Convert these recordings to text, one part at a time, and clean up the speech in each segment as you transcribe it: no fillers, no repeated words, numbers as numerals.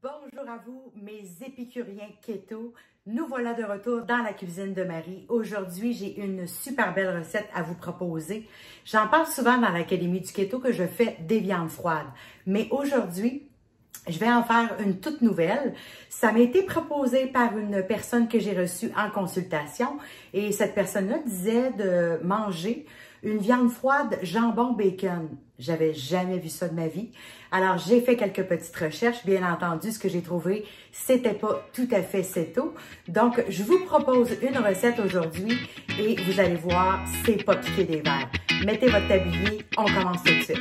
Bonjour à vous, mes épicuriens keto. Nous voilà de retour dans la cuisine de Marie. Aujourd'hui, j'ai une super belle recette à vous proposer. J'en parle souvent dans l'Académie du keto que je fais des viandes froides. Mais aujourd'hui, je vais en faire une toute nouvelle. Ça m'a été proposé par une personne que j'ai reçue en consultation et cette personne-là disait de manger une viande froide jambon-bacon. J'avais jamais vu ça de ma vie. Alors, j'ai fait quelques petites recherches. Bien entendu, ce que j'ai trouvé, c'était pas tout à fait keto. Donc, je vous propose une recette aujourd'hui et vous allez voir, c'est pas piquer des verres. Mettez votre tablier, on commence tout de suite.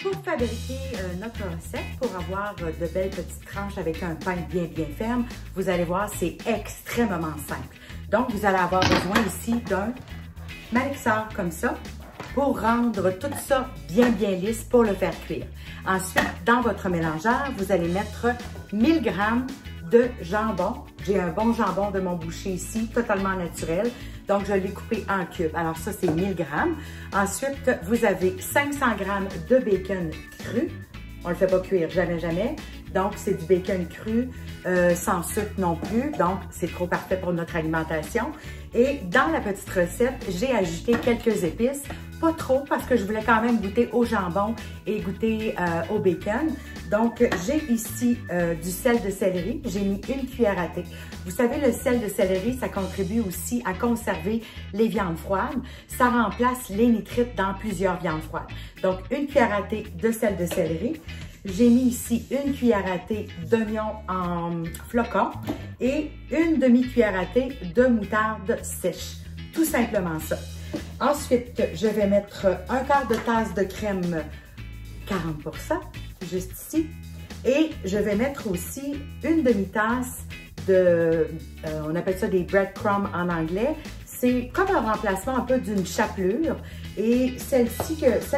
Pour fabriquer notre recette, pour avoir de belles petites tranches avec un pain bien ferme, vous allez voir, c'est extrêmement simple. Donc, vous allez avoir besoin ici d'un malaxeur comme ça pour rendre tout ça bien lisse pour le faire cuire. Ensuite, dans votre mélangeur, vous allez mettre 1000 g de jambon. J'ai un bon jambon de mon boucher ici, totalement naturel. Donc, je l'ai coupé en cubes. Alors, ça, c'est 1000 g. Ensuite, vous avez 500 g de bacon cru. On ne le fait pas cuire, jamais. Donc, c'est du bacon cru, sans sucre non plus. Donc, c'est trop parfait pour notre alimentation. Et dans la petite recette, j'ai ajouté quelques épices. Pas trop, parce que je voulais quand même goûter au jambon et goûter au bacon. Donc, j'ai ici du sel de céleri. J'ai mis une cuillère à thé. Vous savez, le sel de céleri, ça contribue aussi à conserver les viandes froides. Ça remplace les nitrites dans plusieurs viandes froides. Donc, une cuillère à thé de sel de céleri. J'ai mis ici une cuillère à thé d'oignon en flocons et une demi-cuillère à thé de moutarde sèche. Tout simplement ça. Ensuite, je vais mettre un quart de tasse de crème 40%, juste ici. Et je vais mettre aussi une demi-tasse de, on appelle ça des breadcrumbs en anglais. C'est comme un remplacement un peu d'une chapelure. Et celle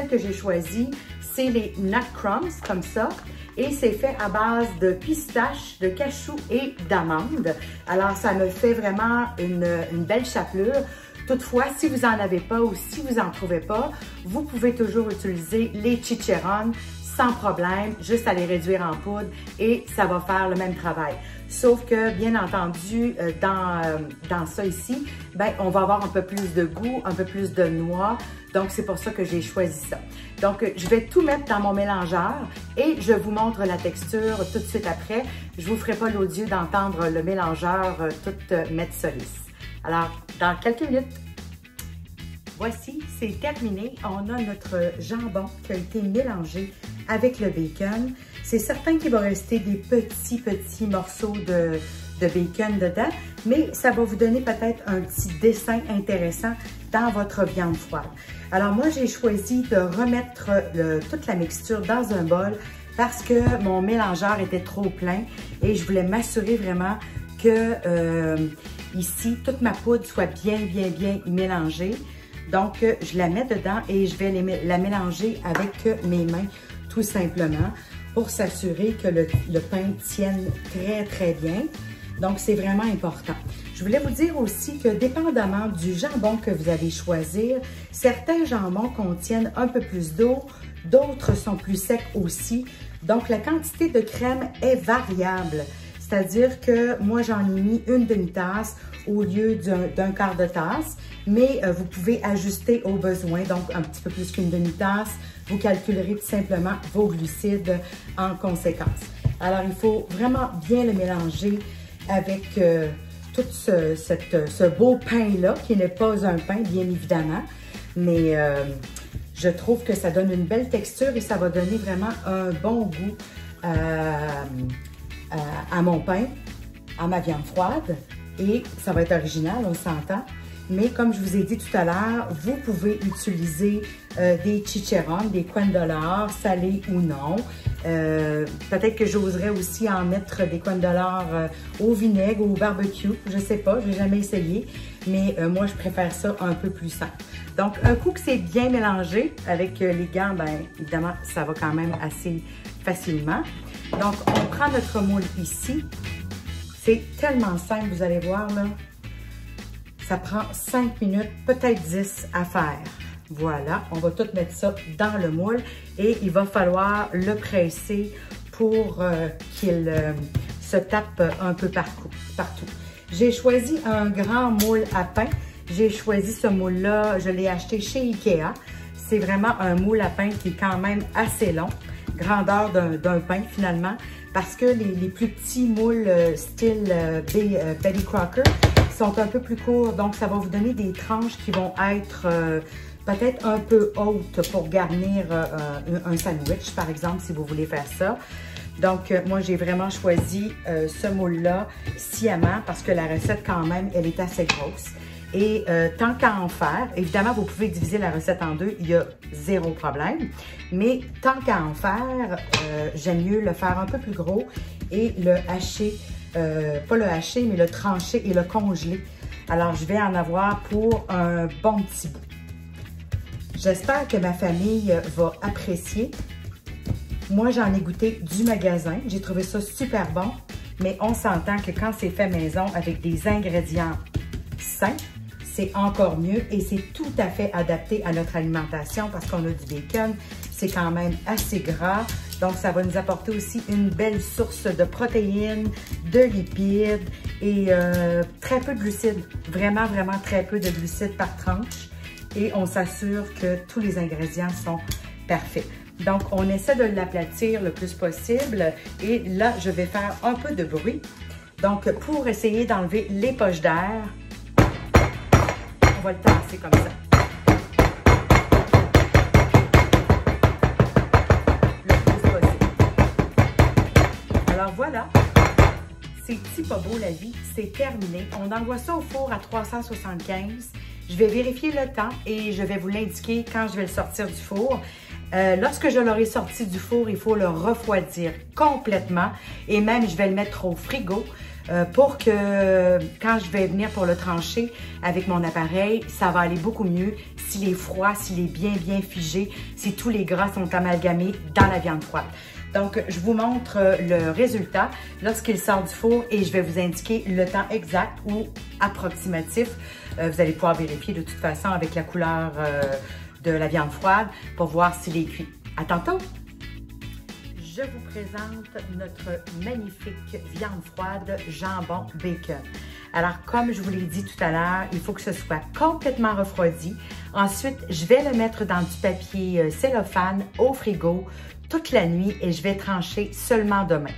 que j'ai choisie, c'est les nut crumbs, comme ça. Et c'est fait à base de pistaches, de cachou et d'amandes. Alors, ça me fait vraiment une belle chapelure. Toutefois, si vous n'en avez pas ou si vous n'en trouvez pas, vous pouvez toujours utiliser les chicharrones sans problème, juste à les réduire en poudre et ça va faire le même travail. Sauf que, bien entendu, dans ça ici, ben, on va avoir un peu plus de goût, un peu plus de noix. Donc, c'est pour ça que j'ai choisi ça. Donc, je vais tout mettre dans mon mélangeur et je vous montre la texture tout de suite après. Je vous ferai pas l'odieux d'entendre le mélangeur tout mettre ça lisse. Alors, dans quelques minutes, voici, c'est terminé. On a notre jambon qui a été mélangé avec le bacon. C'est certain qu'il va rester des petits morceaux de bacon dedans, mais ça va vous donner peut-être un petit dessin intéressant dans votre viande froide. Alors moi, j'ai choisi de remettre toute la mixture dans un bol parce que mon mélangeur était trop plein et je voulais m'assurer vraiment que ici, toute ma poudre soit bien mélangée. Donc, je la mets dedans et je vais la mélanger avec mes mains, tout simplement, pour s'assurer que le pain tienne très bien. Donc, c'est vraiment important. Je voulais vous dire aussi que dépendamment du jambon que vous allez choisir, certains jambons contiennent un peu plus d'eau, d'autres sont plus secs aussi. Donc, la quantité de crème est variable. C'est-à-dire que moi, j'en ai mis une demi-tasse au lieu d'un quart de tasse, mais vous pouvez ajuster au besoin, donc un petit peu plus qu'une demi-tasse. Vous calculerez tout simplement vos glucides en conséquence. Alors, il faut vraiment bien le mélanger avec tout ce beau pain-là, qui n'est pas un pain, bien évidemment, mais je trouve que ça donne une belle texture et ça va donner vraiment un bon goût à mon pain, à ma viande froide, et ça va être original, on s'entend. Mais comme je vous ai dit tout à l'heure, vous pouvez utiliser des chicharrones, des coins de l'or, salés ou non. Peut-être que j'oserais aussi en mettre des coins de l'or au vinaigre ou au barbecue. Je sais pas, je n'ai jamais essayé. Mais moi, je préfère ça un peu plus simple. Donc, un coup que c'est bien mélangé avec les gants, bien évidemment, ça va quand même assez facilement. Donc, on prend notre moule ici. C'est tellement simple, vous allez voir là. Ça prend 5 minutes, peut-être 10 à faire. Voilà, on va tout mettre ça dans le moule et il va falloir le presser pour qu'il se tape un peu partout. J'ai choisi un grand moule à pain. J'ai choisi ce moule-là, je l'ai acheté chez Ikea. C'est vraiment un moule à pain qui est quand même assez long, grandeur d'un pain finalement, parce que les plus petits moules style Betty Crocker sont un peu plus courts, donc ça va vous donner des tranches qui vont être peut-être un peu hautes pour garnir un sandwich, par exemple, si vous voulez faire ça. Donc, moi, j'ai vraiment choisi ce moule-là sciemment parce que la recette, quand même, elle est assez grosse. Et tant qu'à en faire, évidemment, vous pouvez diviser la recette en deux, il y a zéro problème. Mais tant qu'à en faire, j'aime mieux le faire un peu plus gros et le hacher, pas le hacher, mais le trancher et le congeler. Alors, je vais en avoir pour un bon petit bout. J'espère que ma famille va apprécier. Moi, j'en ai goûté du magasin. J'ai trouvé ça super bon, mais on s'entend que quand c'est fait maison avec des ingrédients sains, c'est encore mieux et c'est tout à fait adapté à notre alimentation parce qu'on a du bacon, c'est quand même assez gras. Donc, ça va nous apporter aussi une belle source de protéines, de lipides et très peu de glucides. Vraiment, vraiment très peu de glucides par tranche. Et on s'assure que tous les ingrédients sont parfaits. Donc, on essaie de l'aplatir le plus possible. Et là, je vais faire un peu de bruit. Donc, pour essayer d'enlever les poches d'air, on va le tasser comme ça. Le plus possible. Alors voilà, c'est petit pas beau la vie, c'est terminé. On envoie ça au four à 375. Je vais vérifier le temps et je vais vous l'indiquer quand je vais le sortir du four. Lorsque je l'aurai sorti du four, il faut le refroidir complètement et même je vais le mettre au frigo pour que quand je vais venir pour le trancher avec mon appareil, ça va aller beaucoup mieux s'il est froid, s'il est bien figé, si tous les gras sont amalgamés dans la viande froide. Donc, je vous montre le résultat lorsqu'il sort du four et je vais vous indiquer le temps exact ou approximatif. Vous allez pouvoir vérifier de toute façon avec la couleur de la viande froide pour voir s'il est cuit. À tantôt! Je vous présente notre magnifique viande froide jambon bacon. Alors, comme je vous l'ai dit tout à l'heure, il faut que ce soit complètement refroidi. Ensuite, je vais le mettre dans du papier cellophane au frigo toute la nuit et je vais trancher seulement demain.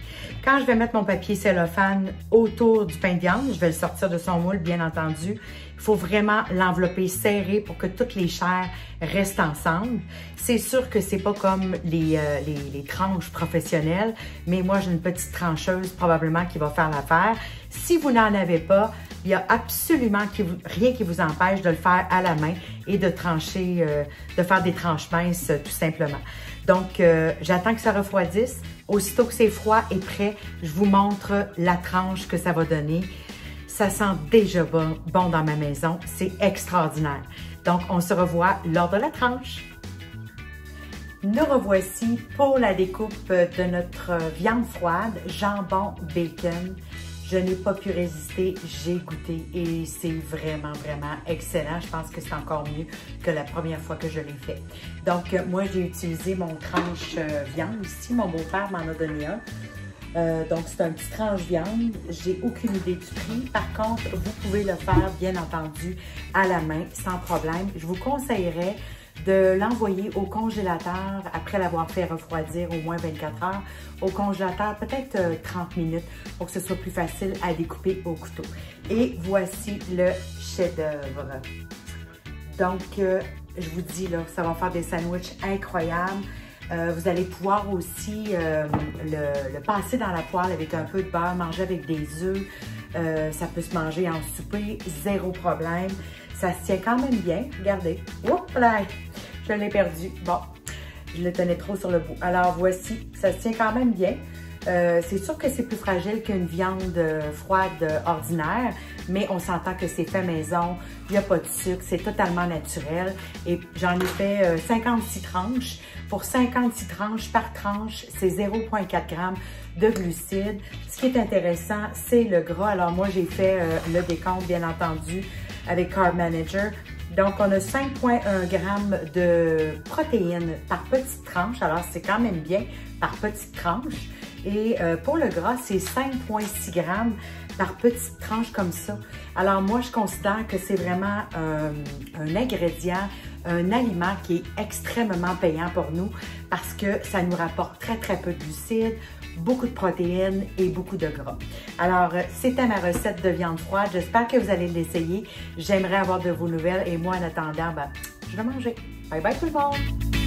Quand je vais mettre mon papier cellophane autour du pain de viande, je vais le sortir de son moule, bien entendu. Il faut vraiment l'envelopper serré pour que toutes les chairs restent ensemble. C'est sûr que c'est pas comme les tranches professionnelles, mais moi, j'ai une petite trancheuse probablement qui va faire l'affaire. Si vous n'en avez pas, il n'y a absolument rien qui vous empêche de le faire à la main et de trancher, de faire des tranches minces tout simplement. Donc, j'attends que ça refroidisse. Aussitôt que c'est froid et prêt, je vous montre la tranche que ça va donner. Ça sent déjà bon dans ma maison. C'est extraordinaire. Donc, on se revoit lors de la tranche. Nous revoici pour la découpe de notre viande froide, jambon bacon. Je n'ai pas pu résister, j'ai goûté et c'est vraiment excellent. Je pense que c'est encore mieux que la première fois que je l'ai fait. Donc, moi, j'ai utilisé mon tranche viande ici. Mon beau-père m'en a donné un. Donc, c'est un petit tranche viande. J'ai aucune idée du prix. Par contre, vous pouvez le faire, bien entendu, à la main, sans problème. Je vous conseillerais de l'envoyer au congélateur après l'avoir fait refroidir au moins 24 heures. Au congélateur, peut-être 30 minutes pour que ce soit plus facile à découper au couteau. Et voici le chef-d'œuvre. Donc, je vous dis, là, ça va faire des sandwichs incroyables. Vous allez pouvoir aussi le passer dans la poêle avec un peu de beurre, manger avec des œufs. Ça peut se manger en souper, zéro problème. Ça se tient quand même bien. Regardez. Oups là, je l'ai perdu. Bon, je le tenais trop sur le bout. Alors voici, ça se tient quand même bien. C'est sûr que c'est plus fragile qu'une viande froide ordinaire, mais on s'entend que c'est fait maison, il n'y a pas de sucre, c'est totalement naturel. Et j'en ai fait 56 tranches. Pour 56 tranches par tranche, c'est 0,4 g de glucides. Ce qui est intéressant, c'est le gras. Alors moi, j'ai fait le décompte, bien entendu, avec Carb Manager. Donc, on a 5,1 g de protéines par petite tranche. Alors, c'est quand même bien par petite tranche. Et pour le gras, c'est 5,6 g par petite tranche comme ça. Alors, moi, je considère que c'est vraiment un ingrédient, un aliment qui est extrêmement payant pour nous parce que ça nous rapporte très, très peu de glucides, beaucoup de protéines et beaucoup de gras. Alors, c'était ma recette de viande froide. J'espère que vous allez l'essayer. J'aimerais avoir de vos nouvelles et moi, en attendant, je vais manger. Bye bye tout le monde!